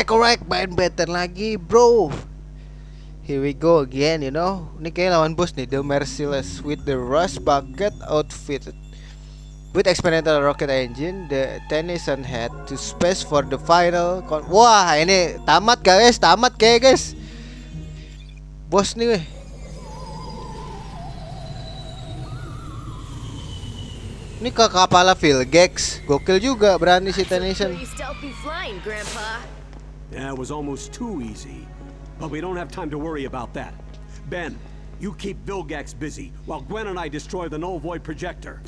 Correct, main beten lagi bro. Here we go again, you know. Ini kayak lawan bos nih, the Merciless with the Rush Bucket outfitted with experimental rocket engine. The Tennyson head to space for the final wah, ini tamat guys, tamat kayak guys. Bos nih weh. Ini ke kepala Vilgax, gokil juga berani si Tennyson. Yeah, it was almost too easy. But we don't have time to worry about that. Ben, you keep Vilgax busy while Gwen and I destroy the null void projector.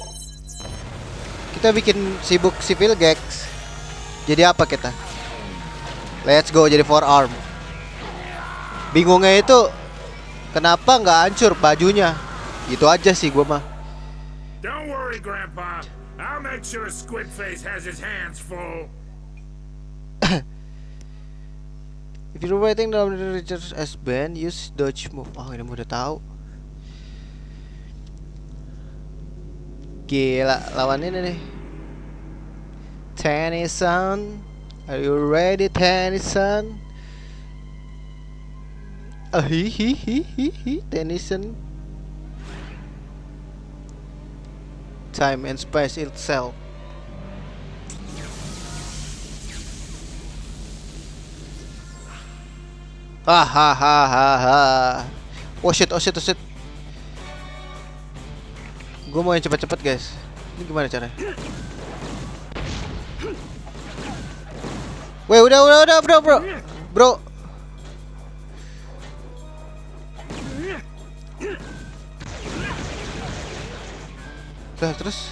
Kita bikin sibuk si Vilgax. Jadi apa kita? Let's go jadi forearm. Bingungnya itu kenapa nggak hancur bajunya? Itu aja sih gua mah. Don't worry, Grandpa. I'll make sure Squidface has his hands full. If you're waiting down the Richards as Ben, use dodge move. Oh, ini udah tahu. Gila, lawan ini nih. Tennyson, are you ready, Tennyson? Tennyson. Time and space itself. Hahaha. Oh shit. Gue mau yang cepet-cepet guys. Ini gimana caranya? Weh, udah bro. Udah terus.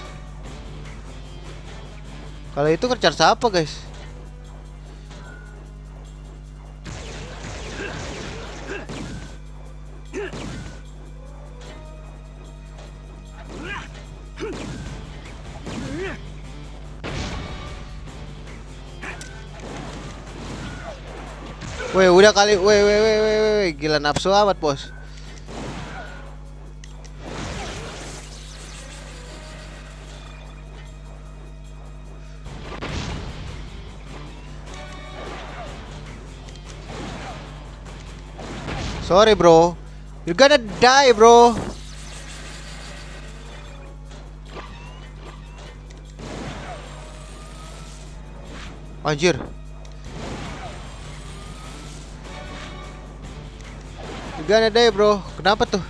Kalau itu nge-charge apa guys? Weh, udah kali. Weh. Gila nafsu amat, bos. Sorry, bro. You're gonna die, bro. Anjir. Gak ada bro, kenapa tuh?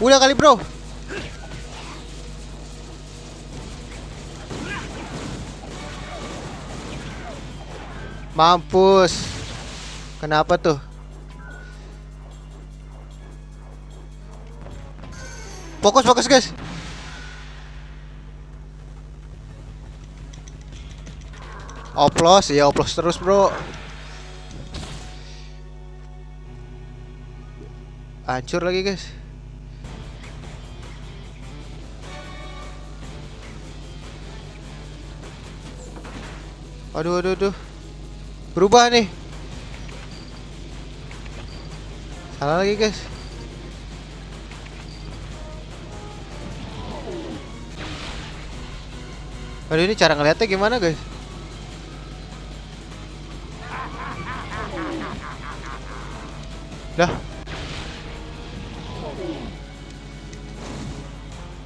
Udah kali bro. Mampus. Kenapa tuh? Fokus guys. Oplos terus bro. Hancur lagi guys. Aduh. Berubah nih. Salah lagi guys. Aduh, ini cara ngeliatnya gimana guys? Dah.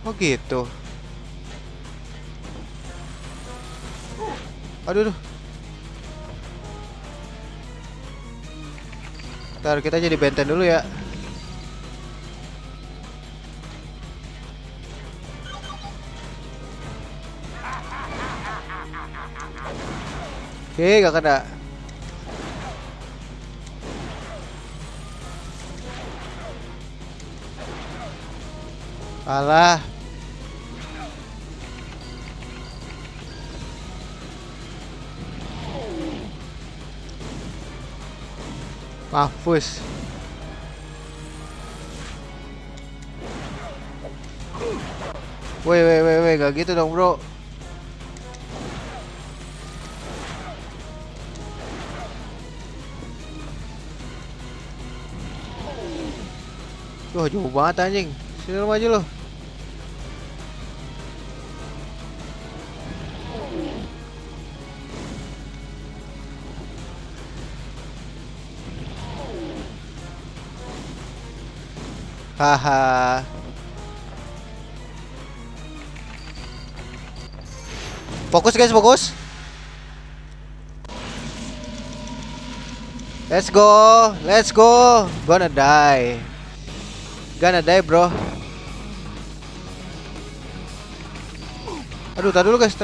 Oh gitu. Aduh. Ntar kita jadi benten dulu ya. Oke, gak kena. Alah. Mampus. Weh, gak gitu dong bro. Wah, jauh banget anjing. Sini lu maju lu. Haha. Fokus guys, fokus. Let's go, let's go. Gonna die, bro. Aduh, tar dulu guys,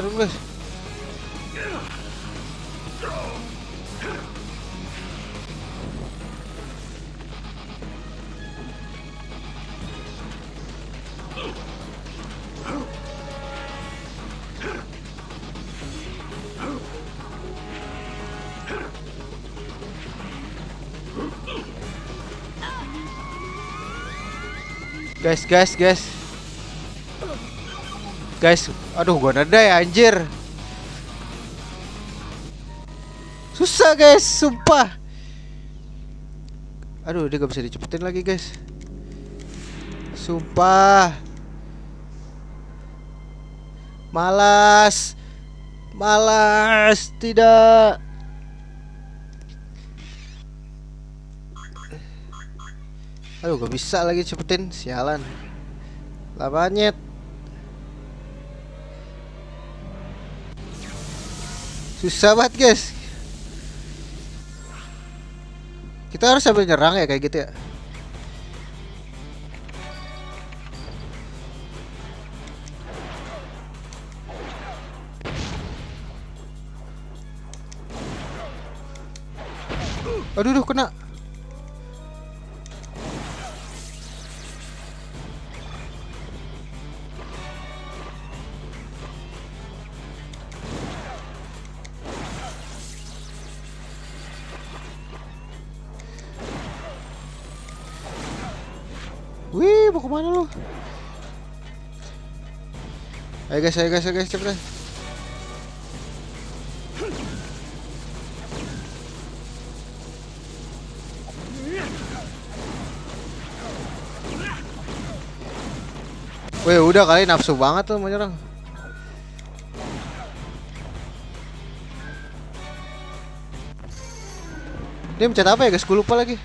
guys. Aduh, gua nadai anjir. Susah guys, sumpah. Aduh, dia gak bisa dicepetin lagi guys. Sumpah. Malas, tidak. Aduh, gak bisa lagi cepetin, sialan. Lapanyet. Susah banget guys. Kita harus sambil nyerang ya kayak gitu ya. Aduh, kena. Wih, mau kemana lu? Ayo guys, cepetan. Wih, udah kali nafsu banget tuh menyerang. Dia mencet apa ya guys? Gue lupa lagi.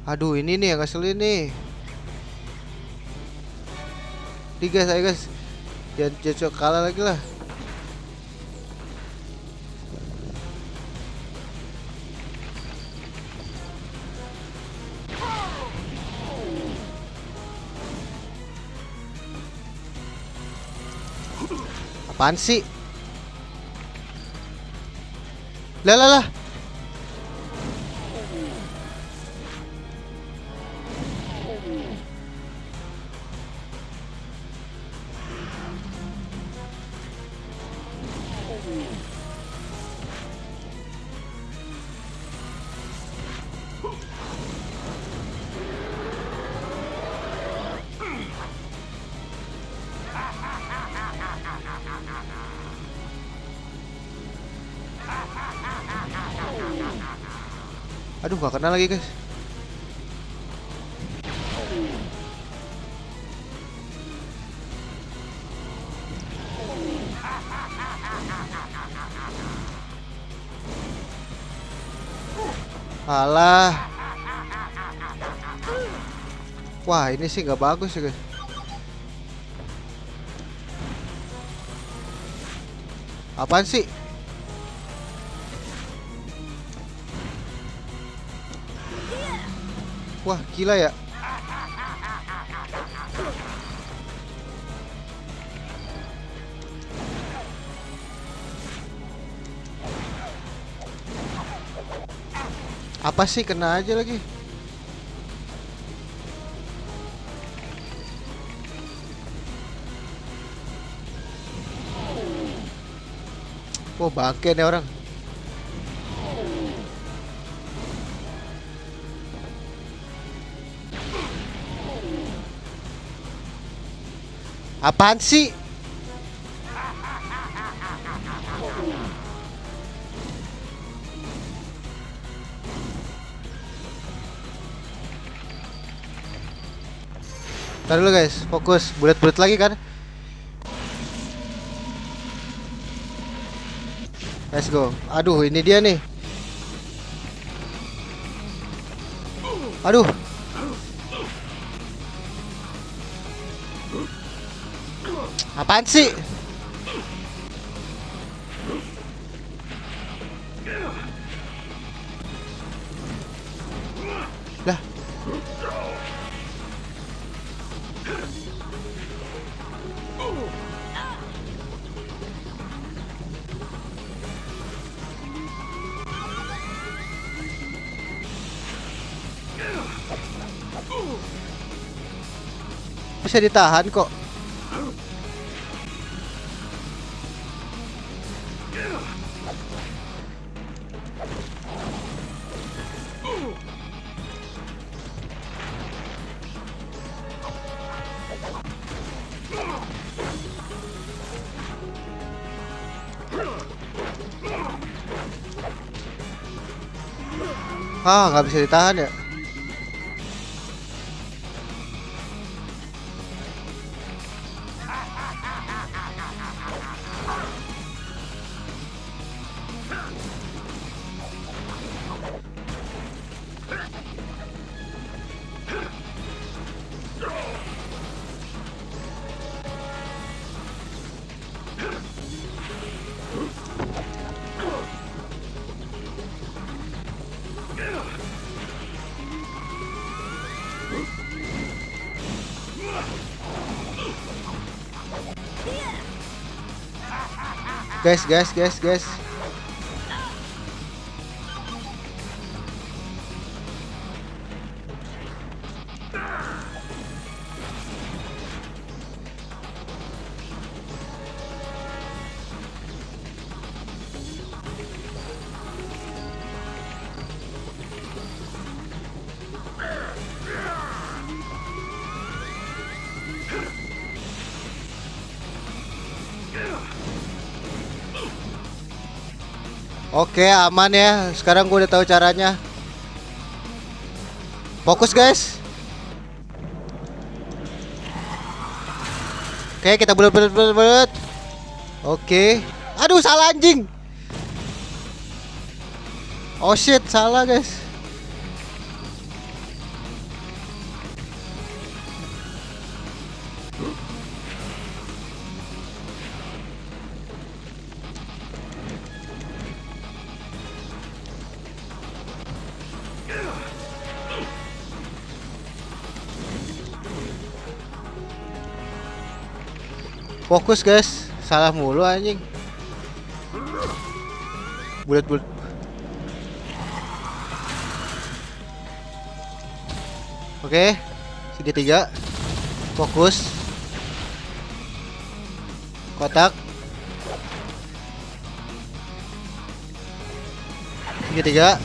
Aduh, ini nih yang ngeselin nih. Ayo guys. Jangan kalah lagi lah. Apaan sih? Lah. Aduh, gak kena lagi guys. Alah. Wah, ini sih gak bagus ya guys. Apaan sih? Wah, gila ya. Apa sih, kena aja lagi. Wah, bangke nih orang. Apaan sih? Ntar dulu guys, fokus. Bulet-bulet lagi kan. Let's go. Aduh, ini dia nih. Aduh. Apaan sih? Lah. Bisa ditahan kok. Ah, nggak bisa ditahan ya. Guys. Oke, aman ya. Sekarang gue udah tahu caranya. Fokus, guys. Oke, kita bulet. Oke. Aduh, salah anjing. Oh shit, salah, guys. Fokus, guys. Salah mulu anjing. Bulet. Oke. Segitiga. Fokus. Kotak. Segitiga.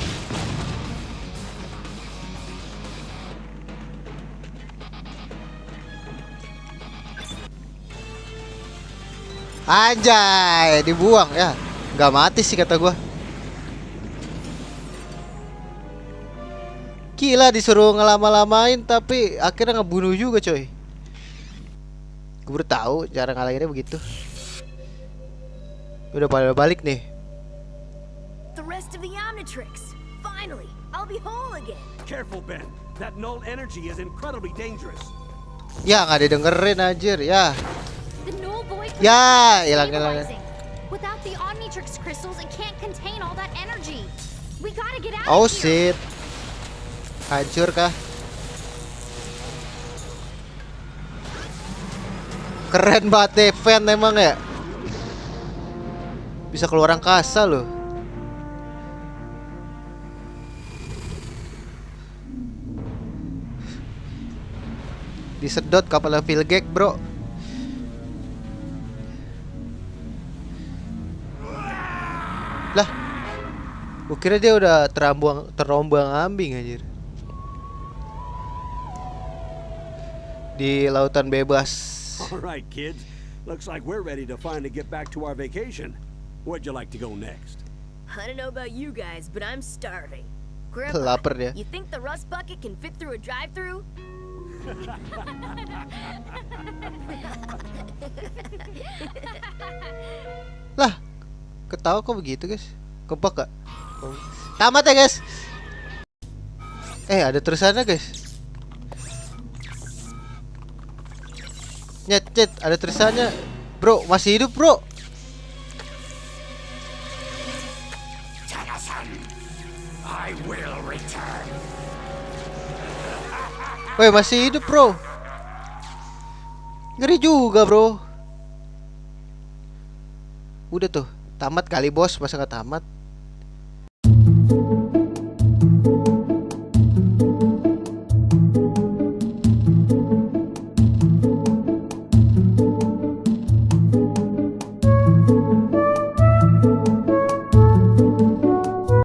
Anjay, dibuang ya. Gak mati sih kata gua. Gila, disuruh ngelama-lamain tapi akhirnya ngebunuh juga coy. Gue baru tahu cara ngalahinnya begitu. Udah pada balik nih. The rest of the Omnitrix. Finally, I'll be whole again. Careful, Ben. That null energy is incredibly dangerous. Ya nggak didengerin anjir ya. The null void Ya, is hilang. stabilizing. Without the Omnitrix crystals, it can't contain all that energy. We gotta get out Oh of here. shit. Hancur kah? Keren banget deh, fan emang ya. Bisa keluar angkasa loh. Disedot kapalnya Vilgek, bro. Lah, gua kira dia udah terombang ambing anjir. Di lautan bebas. All right, kids. Looks like we're ready to finally get back to our vacation. Where'd you like to go next? I don't know about you guys, but I'm starving. Grandpa, Lapar dia. you think the rust bucket can fit through a drive-through? Lah, Ketawa kok begitu guys? Kompak gak? Oh. Tamat ya guys. Ada terusannya guys. Nyet, ada terusannya. Bro, masih hidup bro. I will return. Woi, masih hidup bro. Ngeri juga bro. Udah tuh, tamat kali bos, masa nggak tamat?